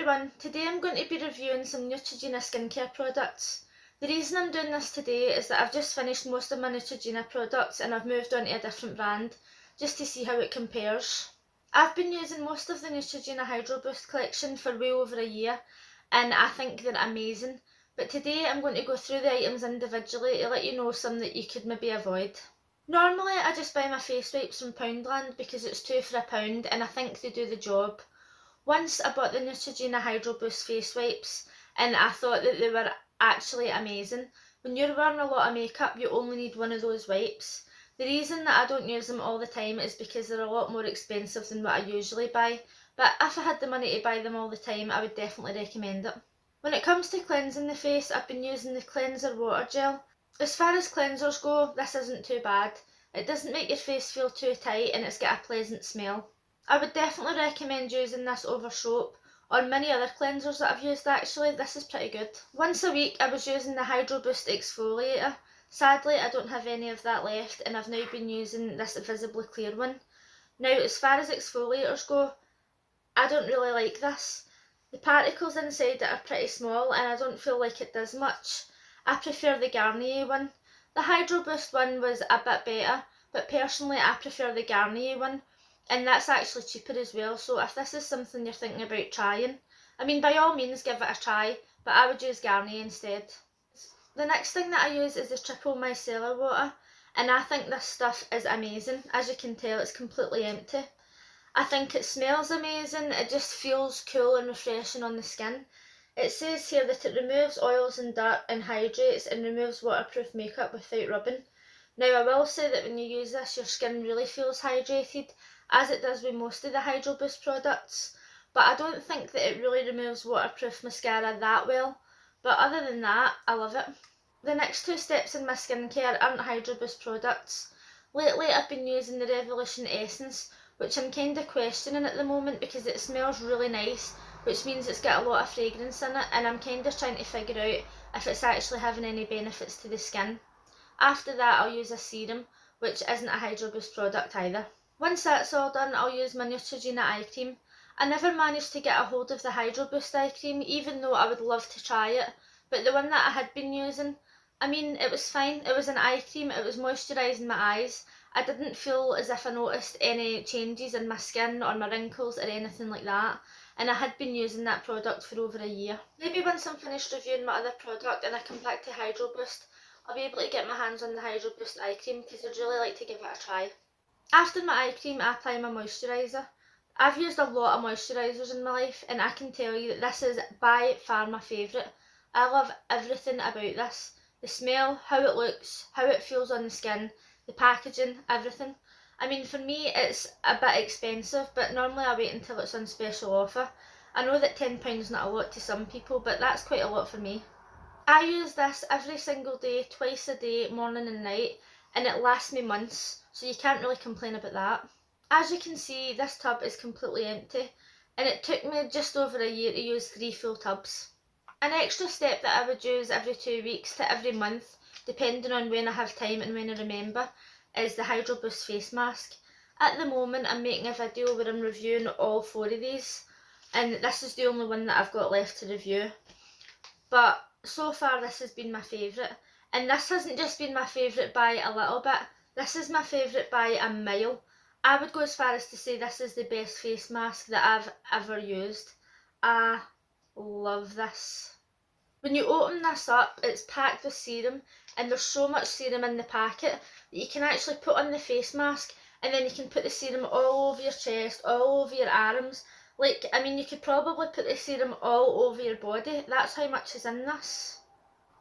everyone, today I'm going to be reviewing some Neutrogena skincare products. The reason I'm doing this today is that I've just finished most of my Neutrogena products and I've moved on to a different brand just to see how it compares. I've been using most of the Neutrogena Hydroboost collection for way over a year and I think they're amazing, but today I'm going to go through the items individually to let you know some that you could maybe avoid. Normally I just buy my face wipes from Poundland because it's £2 for £1 and I think they do the job. Once I bought the Neutrogena Hydroboost face wipes and I thought that they were actually amazing. When you're wearing a lot of makeup you only need one of those wipes. The reason that I don't use them all the time is because they're a lot more expensive than what I usually buy, but if I had the money to buy them all the time I would definitely recommend it. When it comes to cleansing the face, I've been using the cleanser water gel. As far as cleansers go, this isn't too bad. It doesn't make your face feel too tight and it's got a pleasant smell. I would definitely recommend using this over soap or many other cleansers that I've used actually. This is pretty good. Once a week I was using the Hydroboost exfoliator. Sadly I don't have any of that left and I've now been using this visibly clear one. Now as far as exfoliators go, I don't really like this. The particles inside it are pretty small and I don't feel like it does much. I prefer the Garnier one. The Hydroboost one was a bit better, but personally I prefer the Garnier one. And that's actually cheaper as well, so if this is something you're thinking about trying, I mean by all means give it a try, but I would use Garnier instead. The next thing that I use is the triple micellar water, and I think this stuff is amazing. As you can tell, it's completely empty. I think it smells amazing, it just feels cool and refreshing on the skin. It says here that it removes oils and dirt and hydrates and removes waterproof makeup without rubbing. Now I will say that when you use this your skin really feels hydrated, as it does with most of the Hydroboost products, but I don't think that it really removes waterproof mascara that well, but other than that, I love it. The next two steps in my skincare aren't Hydroboost products. Lately I've been using the Revolution Essence, which I'm kind of questioning at the moment because it smells really nice, which means it's got a lot of fragrance in it, and I'm kind of trying to figure out if it's actually having any benefits to the skin. After that I'll use a serum, which isn't a Hydroboost product either. Once that's all done, I'll use my Neutrogena Eye Team. I never managed to get a hold of the Hydroboost Eye Cream, even though I would love to try it, but the one that I had been using, I mean, it was fine. It was an eye cream, it was moisturising my eyes. I didn't feel as if I noticed any changes in my skin or my wrinkles or anything like that, and I had been using that product for over a year. Maybe once I'm finished reviewing my other product and I come back to Hydroboost, I'll be able to get my hands on the Hydroboost Eye Cream because I'd really like to give it a try. After my eye cream, I apply my moisturiser. I've used a lot of moisturisers in my life and I can tell you that this is by far my favourite. I love everything about this. The smell, how it looks, how it feels on the skin, the packaging, everything. I mean for me it's a bit expensive, but normally I wait until it's on special offer. I know that £10 is not a lot to some people, but that's quite a lot for me. I use this every single day, twice a day, morning and night, and it lasts me months, so you can't really complain about that. As you can see, this tub is completely empty, and it took me just over a year to use 3 full tubs. An extra step that I would use every 2 weeks to every month, depending on when I have time and when I remember, is the Hydroboost face mask. At the moment I'm making a video where I'm reviewing all 4 of these, and this is the only one that I've got left to review. But so far this has been my favourite. And this hasn't just been my favourite by a little bit, this is my favourite by a mile. I would go as far as to say this is the best face mask that I've ever used. I love this. When you open this up, it's packed with serum, and there's so much serum in the packet that you can actually put on the face mask, and then you can put the serum all over your chest, all over your arms. Like, I mean, you could probably put the serum all over your body, that's how much is in this.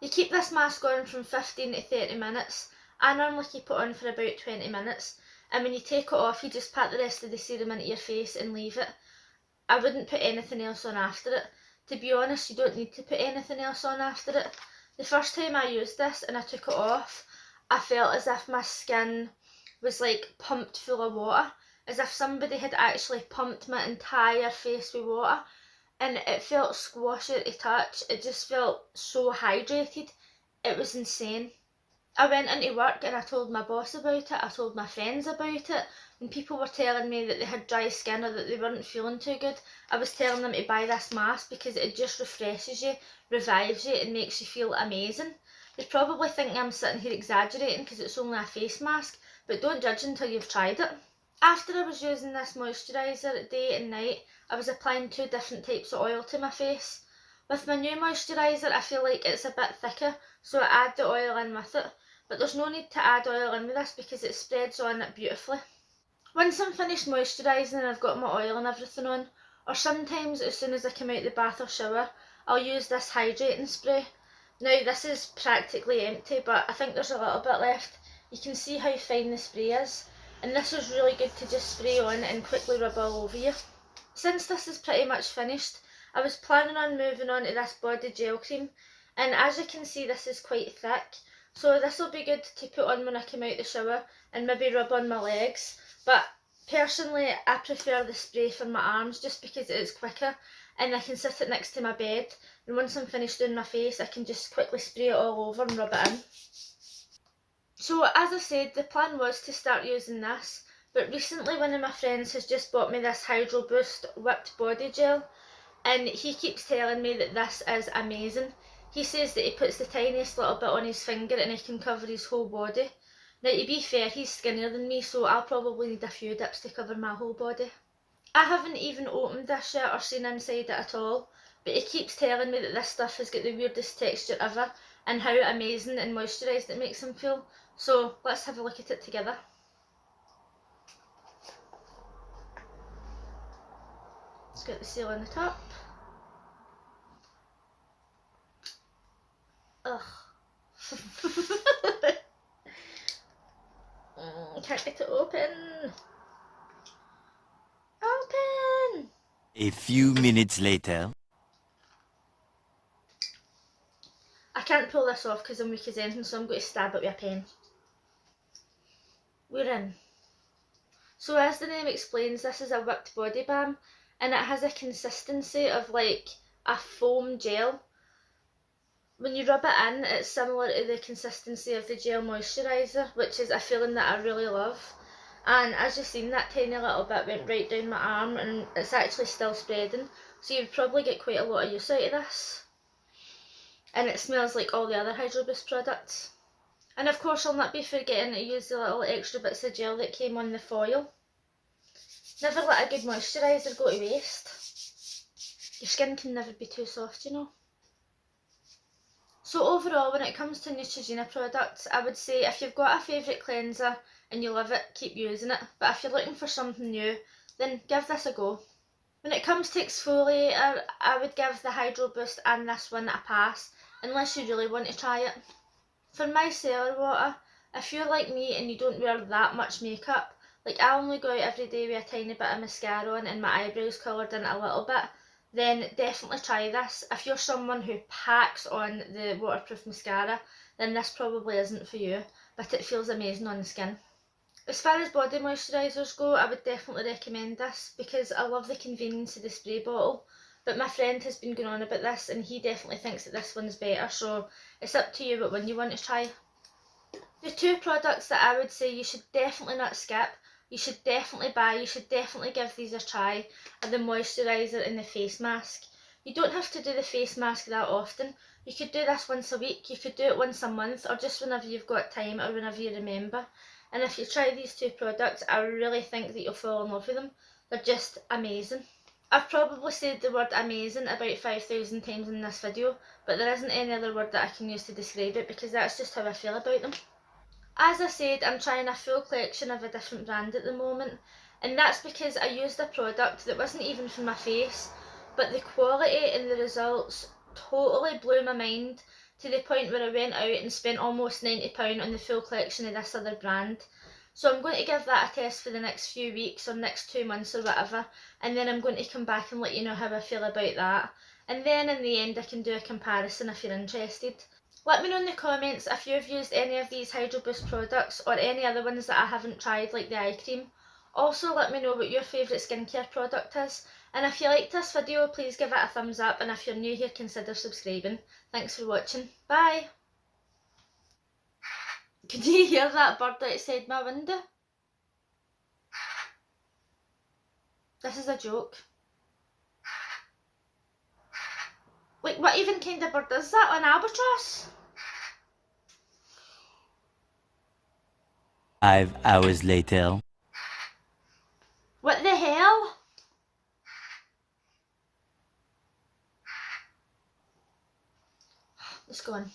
You keep this mask on from 15 to 30 minutes. I normally keep it on for about 20 minutes, and when you take it off you just pat the rest of the serum into your face and leave it. I wouldn't put anything else on after it. To be honest, you don't need to put anything else on after it. The first time I used this and I took it off, I felt as if my skin was like pumped full of water, as if somebody had actually pumped my entire face with water. And it felt squashy to touch, it just felt so hydrated, it was insane. I went into work and I told my boss about it, I told my friends about it, when people were telling me that they had dry skin or that they weren't feeling too good, I was telling them to buy this mask because it just refreshes you, revives you and makes you feel amazing. You're probably thinking I'm sitting here exaggerating because it's only a face mask, but don't judge until you've tried it. After I was using this moisturiser day and night, I was applying 2 different types of oil to my face. With my new moisturiser, I feel like it's a bit thicker, so I add the oil in with it, but there's no need to add oil in with this because it spreads on it beautifully. Once I'm finished moisturising and I've got my oil and everything on, or sometimes as soon as I come out the bath or shower, I'll use this hydrating spray. Now this is practically empty, but I think there's a little bit left. You can see how fine the spray is, and this is really good to just spray on and quickly rub all over you. Since this is pretty much finished, I was planning on moving on to this body gel cream, and as you can see this is quite thick, so this will be good to put on when I come out the shower and maybe rub on my legs. But personally I prefer the spray for my arms just because it is quicker and I can sit it next to my bed, and once I'm finished doing my face I can just quickly spray it all over and rub it in. So as I said, the plan was to start using this, but recently one of my friends has just bought me this Hydroboost whipped body gel, and he keeps telling me that this is amazing. He says that he puts the tiniest little bit on his finger and he can cover his whole body. Now to be fair, he's skinnier than me, so I'll probably need a few dips to cover my whole body. I haven't even opened this yet or seen inside it at all, but he keeps telling me that this stuff has got the weirdest texture ever and how amazing and moisturised it makes him feel. So let's have a look at it together. Let's get the seal on the top. Ugh. Can't get it open. Open! A few minutes later. I can't pull this off because I'm weak as anything, so I'm going to stab it with a pen. We're in. So as the name explains, this is a whipped body balm, and it has a consistency of like a foam gel. When you rub it in, it's similar to the consistency of the gel moisturiser, which is a feeling that I really love. And as you've seen, that tiny little bit went right down my arm and it's actually still spreading, so you'd probably get quite a lot of use out of this. And it smells like all the other Hydroboost products. And of course I'll not be forgetting to use the little extra bits of gel that came on the foil. Never let a good moisturiser go to waste. Your skin can never be too soft, you know. So overall, when it comes to Neutrogena products, I would say if you've got a favourite cleanser and you love it, keep using it. But if you're looking for something new, then give this a go. When it comes to exfoliator, I would give the Hydroboost and this one a pass, unless you really want to try it. For micellar water, if you're like me and you don't wear that much makeup, like I only go out every day with a tiny bit of mascara on and my eyebrows coloured in a little bit, then definitely try this. If you're someone who packs on the waterproof mascara, then this probably isn't for you, but it feels amazing on the skin. As far as body moisturisers go, I would definitely recommend this because I love the convenience of the spray bottle, but my friend has been going on about this and he definitely thinks that this one's better, so it's up to you what one you want to try. The 2 products that I would say you should definitely not skip, you should definitely buy, you should definitely give these a try, are the moisturiser and the face mask. You don't have to do the face mask that often. You could do this once a week, you could do it once a month, or just whenever you've got time or whenever you remember. And if you try these 2 products, I really think that you'll fall in love with them. They're just amazing. I've probably said the word amazing about 5,000 times in this video, but there isn't any other word that I can use to describe it because that's just how I feel about them. As I said, I'm trying a full collection of a different brand at the moment, and that's because I used a product that wasn't even for my face, but the quality and the results totally blew my mind to the point where I went out and spent almost £90 on the full collection of this other brand. So I'm going to give that a test for the next few weeks or next 2 months or whatever, and then I'm going to come back and let you know how I feel about that. And then in the end I can do a comparison if you're interested. Let me know in the comments if you've used any of these Hydroboost products or any other ones that I haven't tried, like the eye cream. Also let me know what your favourite skincare product is, and if you liked this video please give it a thumbs up, and if you're new here consider subscribing. Thanks for watching. Bye! Could you hear that bird outside my window? This is a joke. Like, what even kind of bird is that? An albatross? 5 hours later. What the hell? Let's go on.